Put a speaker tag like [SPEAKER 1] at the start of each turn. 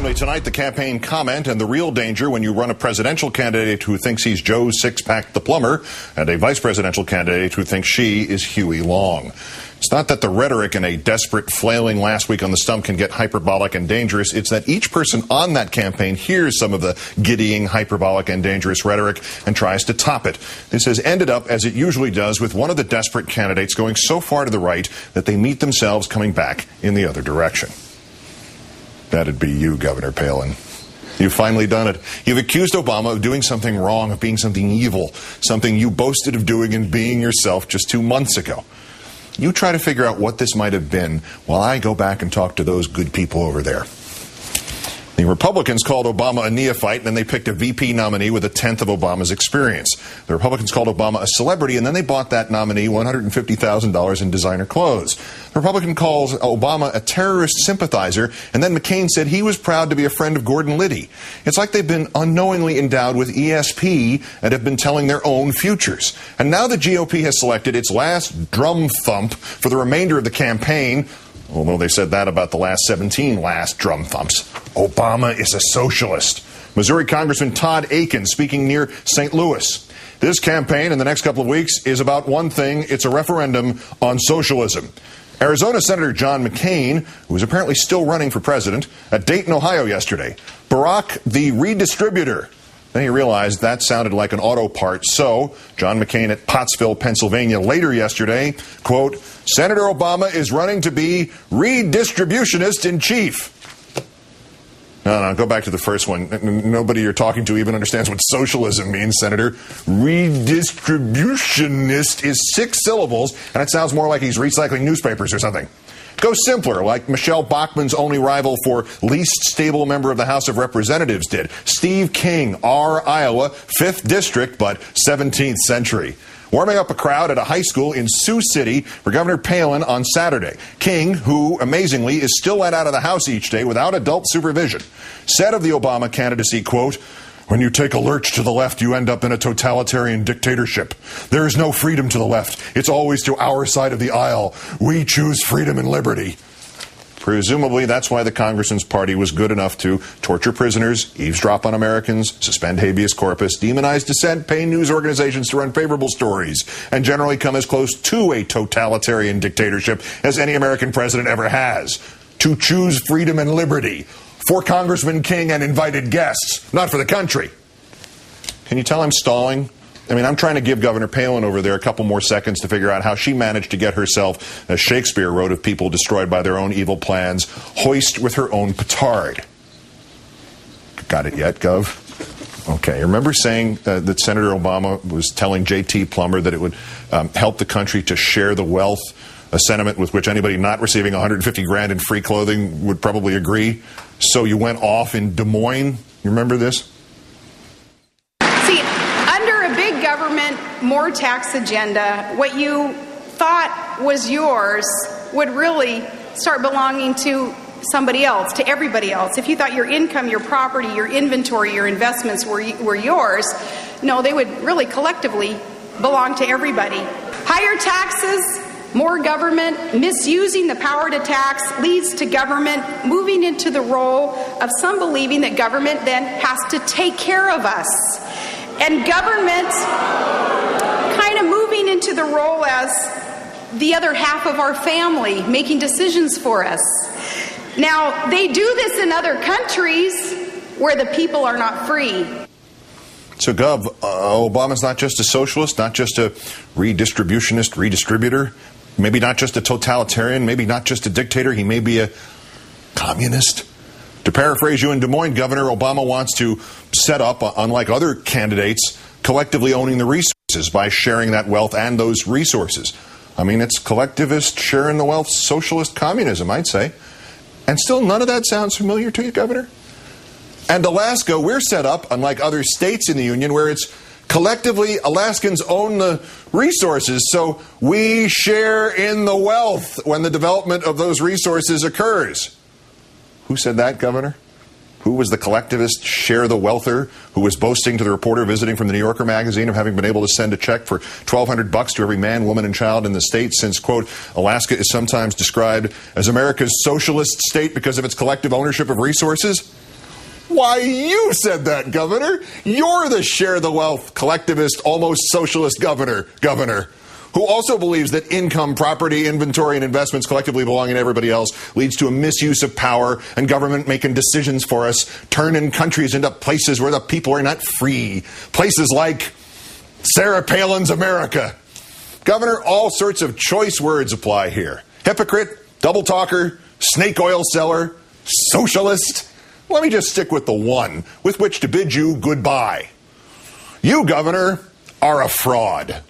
[SPEAKER 1] Finally, tonight, the campaign comment and the real danger when you run a presidential candidate who thinks he's Joe Sixpack the plumber and a vice presidential candidate who thinks she is Huey Long. It's not that the rhetoric in a desperate flailing last week on the stump can get hyperbolic and dangerous. It's that each person on that campaign hears some of the giddying, hyperbolic, and dangerous rhetoric and tries to top it. This has ended up, as it usually does, with one of the desperate candidates going so far to the right that they meet themselves coming back in the other direction. That'd be you, Governor Palin. You've finally done it. You've accused Obama of doing something wrong, of being something evil, something you boasted of doing and being yourself just 2 months ago. You try to figure out what this might have been while I go back and talk to those good people over there. The Republicans called Obama a neophyte, and then they picked a VP nominee with a tenth of Obama's experience. The Republicans called Obama a celebrity, and then they bought that nominee $150,000 in designer clothes. The Republican calls Obama a terrorist sympathizer, and then McCain said he was proud to be a friend of Gordon Liddy. It's like they've been unknowingly endowed with ESP and have been telling their own futures. And now the GOP has selected its last drum thump for the remainder of the campaign, although they said that about the last 17 drum thumps. Obama is a socialist. Missouri Congressman Todd Akin speaking near St. Louis. This campaign in the next couple of weeks is about one thing. It's a referendum on socialism. Arizona Senator John McCain, who is apparently still running for president, at Dayton, Ohio yesterday. Barack the redistributor. Then he realized that sounded like an auto part, so John McCain at Pottsville, Pennsylvania later yesterday, quote, Senator Obama is running to be redistributionist in chief. No, go back to the first one. Nobody you're talking to even understands what socialism means, Senator. Redistributionist is 6 syllables, and it sounds more like he's recycling newspapers or something. Go simpler, like Michelle Bachmann's only rival for least stable member of the House of Representatives did. Steve King, R. Iowa, 5th District, but 17th century. Warming up a crowd at a high school in Sioux City for Governor Palin on Saturday. King, who, amazingly, is still let out of the house each day without adult supervision, said of the Obama candidacy, quote, when you take a lurch to the left, you end up in a totalitarian dictatorship. There is no freedom to the left. It's always to our side of the aisle. We choose freedom and liberty. Presumably, that's why the congressman's party was good enough to torture prisoners, eavesdrop on Americans, suspend habeas corpus, demonize dissent, pay news organizations to run favorable stories, and generally come as close to a totalitarian dictatorship as any American president ever has. To choose freedom and liberty for Congressman King and invited guests, not for the country. Can you tell I'm stalling? I mean, I'm trying to give Governor Palin over there a couple more seconds to figure out how she managed to get herself, as Shakespeare wrote of people destroyed by their own evil plans, hoist with her own petard. Got it yet, Gov? Okay, remember saying that Senator Obama was telling J.T. Plummer that it would help the country to share the wealth, a sentiment with which anybody not receiving $150,000 in free clothing would probably agree? So you went off in Des Moines? You remember this?
[SPEAKER 2] Government, more tax agenda, what you thought was yours would really start belonging to somebody else, to everybody else. If you thought your income, your property, your inventory, your investments were yours, no, they would really collectively belong to everybody. Higher taxes, more government, misusing the power to tax leads to government moving into the role of some believing that government then has to take care of us. And government kind of moving into the role as the other half of our family, making decisions for us. Now, they do this in other countries where the people are not free.
[SPEAKER 1] So, Gov, Obama's not just a socialist, not just a redistributionist, redistributor, maybe not just a totalitarian, maybe not just a dictator, he may be a communist. To paraphrase you in Des Moines, Governor, Obama wants to set up, unlike other candidates, collectively owning the resources by sharing that wealth and those resources. I mean, it's collectivist, sharing the wealth, socialist communism, I'd say. And still none of that sounds familiar to you, Governor? And Alaska, we're set up, unlike other states in the Union, where it's collectively Alaskans own the resources, so we share in the wealth when the development of those resources occurs. Who said that, Governor? Who was the collectivist share-the-wealther who was boasting to the reporter visiting from the New Yorker magazine of having been able to send a check for $1,200 to every man, woman, and child in the state since, quote, Alaska is sometimes described as America's socialist state because of its collective ownership of resources? Why, you said that, Governor. You're the share the wealth, collectivist, almost socialist governor, who also believes that income, property, inventory, and investments collectively belonging to everybody else leads to a misuse of power and government making decisions for us, turning countries into places where the people are not free. Places like Sarah Palin's America. Governor, all sorts of choice words apply here. Hypocrite, double talker, snake oil seller, socialist. Let me just stick with the one with which to bid you goodbye. You, Governor, are a fraud.